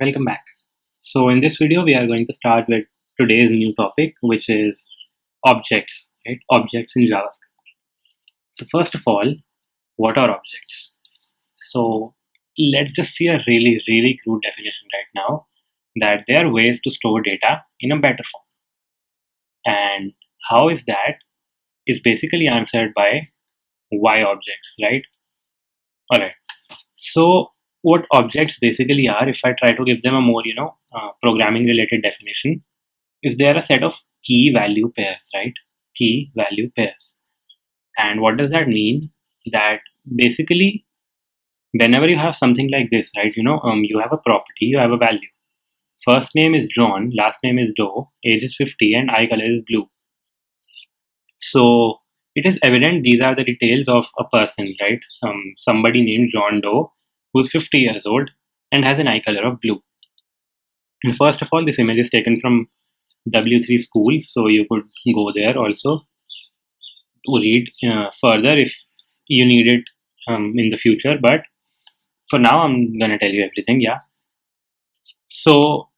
Welcome back. So in this video, we are going to start with today's new topic, which is objects, right? Objects in JavaScript. So first of all, what are objects? So let's just see a really crude definition right now, that there are ways to store data in a better form. And how is that? Is basically answered by why objects, right? All right. So what objects basically are, if I try to give them a more, programming related definition, is there a set of key value pairs, right? Key value pairs. And what does that mean? That basically, whenever you have something like this, right, you have a property, you have a value. First name is John, last name is Doe, age is 50, and eye color is blue. So it is evident these are the details of a person, right? Somebody named John Doe who's 50 years old and has an eye color of blue. And first of all, this image is taken from W3 schools, so you could go there also to read further if you need it in the future. But for now, I'm gonna tell you everything. Yeah. So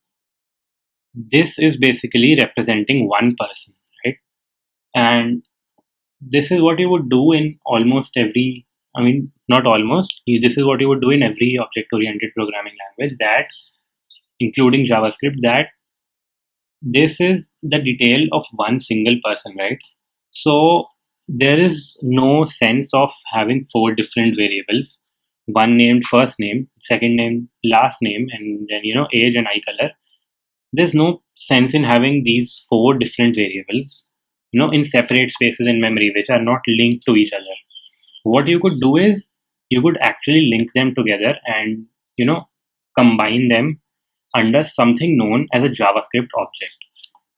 this is basically representing one person, right? And this is what you would do in almost every. I mean, not almost. This is what you would do in every object-oriented programming language, that including JavaScript. That this is the detail of one single person, right? So there is no sense of having four different variables, one named first name, second name last name, and then age and eye color. There's no sense in having these four different variables, in separate spaces in memory which are not linked to each other. What you could do is you could actually link them together and combine them under something known as a JavaScript object.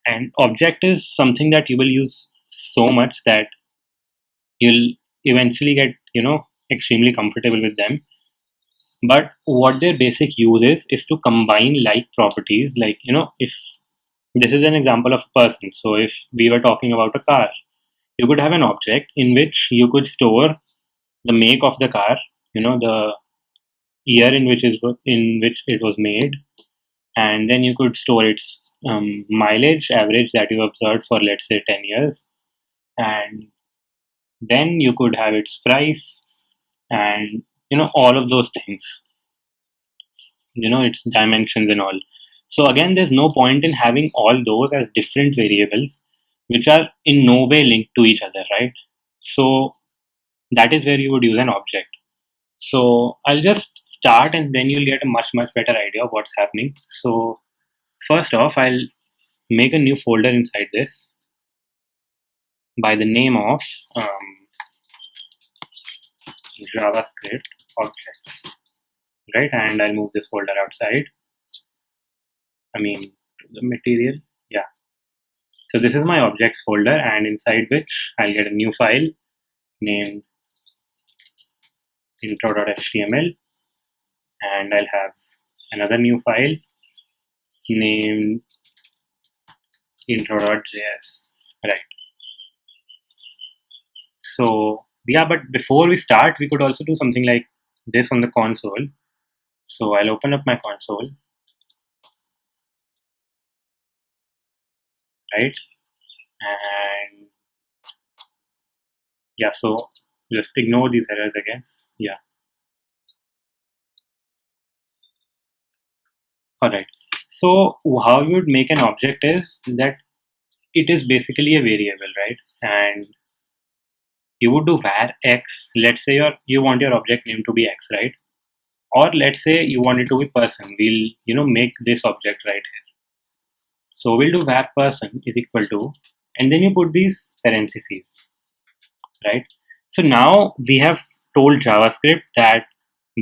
And object is something that you will use so much that you'll eventually get extremely comfortable with them. But what their basic use is to combine like properties. Like, if this is an example of a person, so if we were talking about a car, you could have an object in which you could store the make of the car, the year in which it was made, and then you could store its mileage average that you observed for, let's say, 10 years, and then you could have its price, and all of those things, its dimensions and all. So again, there's no point in having all those as different variables which are in no way linked to each other, right? So that is where you would use an object. So I'll just start and then you'll get a much better idea of what's happening. So first off, I'll make a new folder inside this by the name of JavaScript objects, right? And I'll move this folder outside. I mean, to the material. Yeah. So this is my objects folder, and inside which I'll get a new file named intro.html, and I'll have another new file named intro.js, right? So yeah, but before we start, we could also do something like this on the console. So I'll open up my console, right? And yeah, so just ignore these errors, I guess. Yeah. All right. So how you would make an object is that it is basically a variable, right? And you would do var x. Let's say you want your object name to be x, right? Or let's say you want it to be person. We'll make this object right here. So we'll do var person is equal to, and then you put these parentheses, right? So now we have told JavaScript that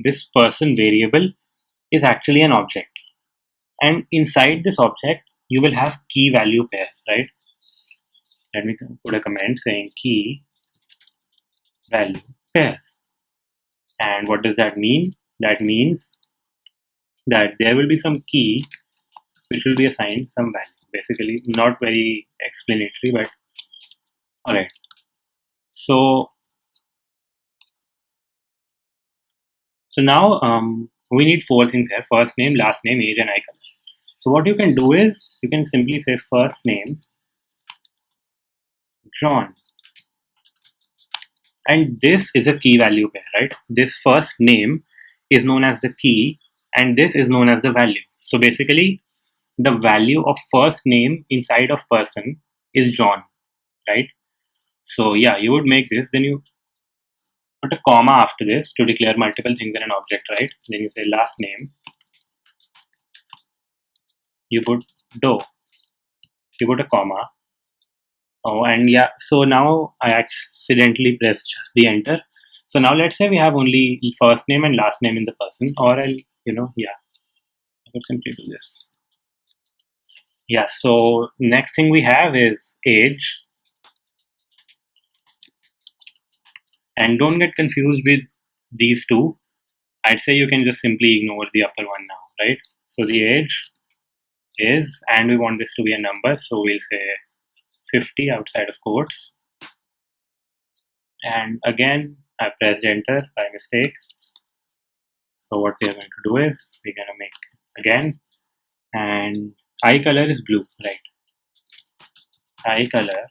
this person variable is actually an object, and inside this object you will have key value pairs, right? Let me put a comment saying key value pairs. And what does that mean? That means that there will be some key which will be assigned some value. Basically, not very explanatory, but all right. So now we need four things here: first name, last name, age, and eye color. So what you can do is you can simply say first name John, and this is a key value pair, right? This first name is known as the key, and this is known as the value. So basically, the value of first name inside of person is John, right? So yeah, you would make this, then you put a comma after this to declare multiple things in an object, right? Then you say last name, you put do, you put a comma. Oh, and yeah, so now I accidentally pressed just the enter. So now let's say we have only first name and last name in the person, or I'll, yeah, I could simply do this. Yeah, so next thing we have is age. And don't get confused with these two. I'd say you can just simply ignore the upper one now, right? So the age is, and we want this to be a number, so we'll say 50 outside of quotes. And again, I pressed enter by mistake. So what we are going to do is we're going to make again, and eye color is blue, right? Eye color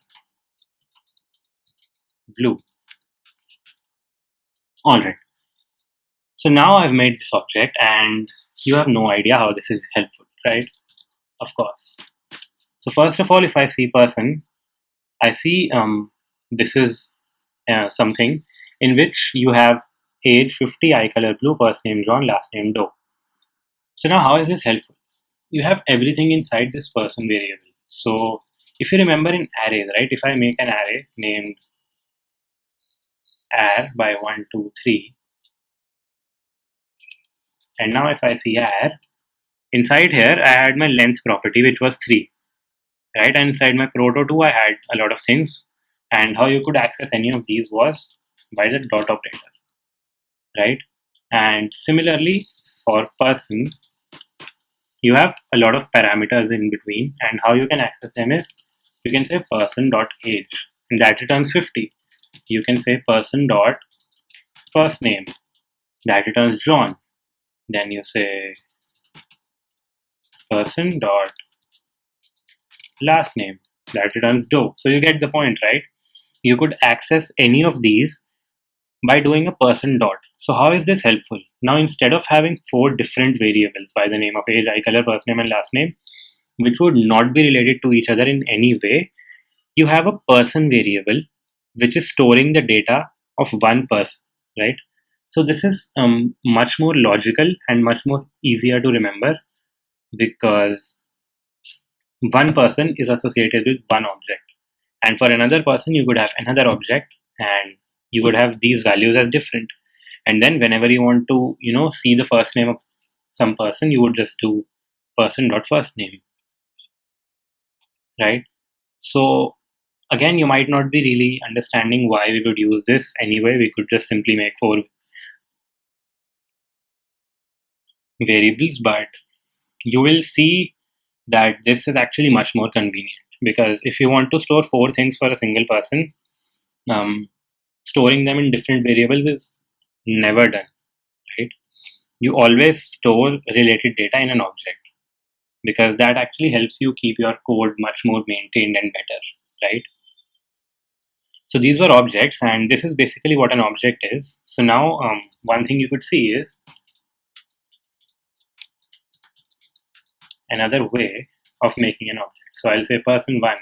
blue. All right. So now I've made this object, and you have no idea how this is helpful, right? Of course. So first of all, if I see person, I see this is something in which you have age 50, eye color blue, first name John, last name Doe. So now how is this helpful? You have everything inside this person variable. So if you remember in arrays, right? If I make an array named ar by 1, 2, 3, and now if I see ar, inside here I had my length property which was 3, right? And inside my proto2 I had a lot of things, and how you could access any of these was by the dot operator, right? And similarly for person, you have a lot of parameters in between, and how you can access them is you can say person dot age, and that returns 50. You can say person dot first name, that returns John. Then you say person dot last name, that returns Doe. So you get the point, right? You could access any of these by doing a person dot. So how is this helpful? Now instead of having 4 different variables by the name of age, eye color, first name, and last name, which would not be related to each other in any way, you have a person variable which is storing the data of one person, right? So this is much more logical and much more easier to remember, because one person is associated with one object, and for another person you could have another object, and you would have these values as different. And then whenever you want to see the first name of some person, you would just do person dot first name, right? So again, you might not be really understanding why we would use this anyway. We could just simply make 4 variables, but you will see that this is actually much more convenient, because if you want to store 4 things for a single person, storing them in different variables is never done, right? You always store related data in an object, because that actually helps you keep your code much more maintained and better, right? So these were objects, and this is basically what an object is. So now one thing you could see is another way of making an object. So I'll say person1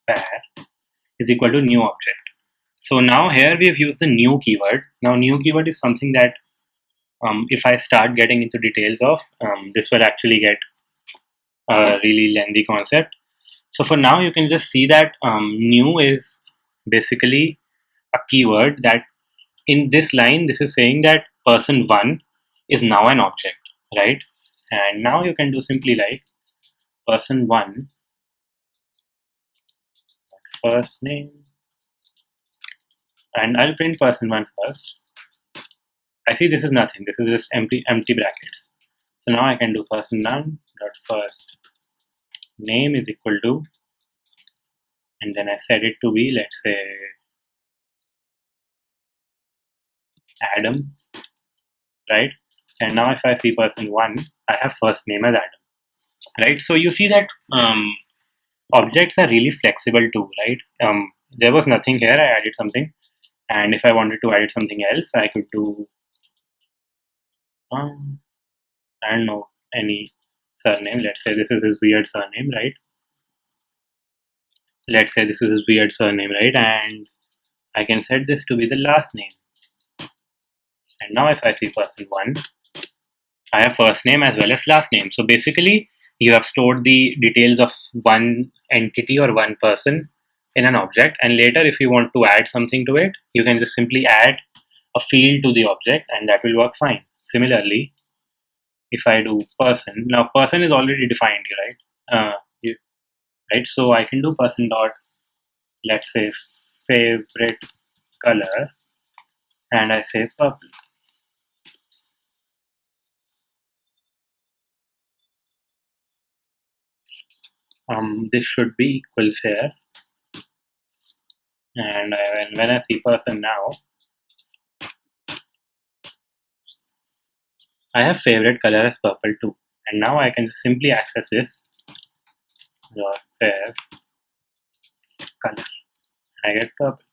pair is equal to new object. So now here we have used the new keyword. Now new keyword is something that if I start getting into details of, this will actually get a really lengthy concept. So for now you can just see that new is basically a keyword that in this line, this is saying that person1 is now an object, right? And now you can do simply like person1 first name, and I'll print person1 first. I see this is nothing, this is just empty brackets. So now I can do person1 dot first name is equal to, and then I set it to be, let's say, Adam. right? And now if I see person 1, I have first name as Adam, right? So you see that objects are really flexible too, right? There was nothing here, I added something, and if I wanted to add something else, I could do, I don't know, any surname. Let's say this is his weird surname, right? Let's say this is his weird surname, right? And I can set this to be the last name. And now if I see person 1, I have first name as well as last name. So basically, you have stored the details of one entity or one person in an object, and later if you want to add something to it, you can just simply add a field to the object and that will work fine. Similarly, if I do person, now person is already defined, right? Right, so I can do person dot, let's say, favorite color, and I say purple. This should be equals here, and when I see person now, I have favorite color as purple too, and now I can simply access this dot fair color. I get purple.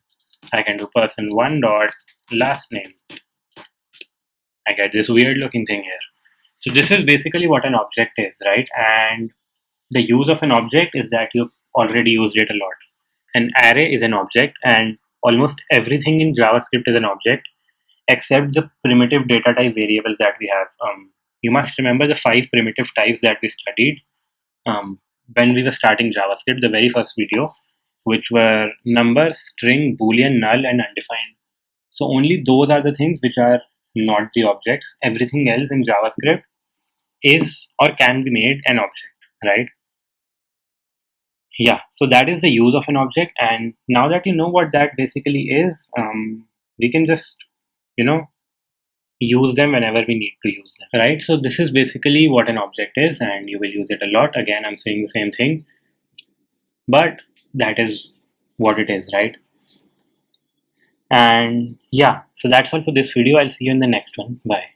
I can do person 1 dot last name. I get this weird looking thing here. So this is basically what an object is, right? And the use of an object is that you've already used it a lot. An array is an object, and almost everything in JavaScript is an object except the primitive data type variables that we have. You must remember the 5 primitive types that we studied when we were starting JavaScript, the very first video, which were number, string, boolean, null, and undefined. So only those are the things which are not the objects. Everything else in JavaScript is or can be made an object, right? Yeah, so that is the use of an object, and now that you know what that basically is, we can just, you know, use them whenever we need to use them, right? So this is basically what an object is, and you will use it a lot. Again, I'm saying the same thing, but that is what it is, right? And yeah, so that's all for this video. I'll see you in the next one. Bye.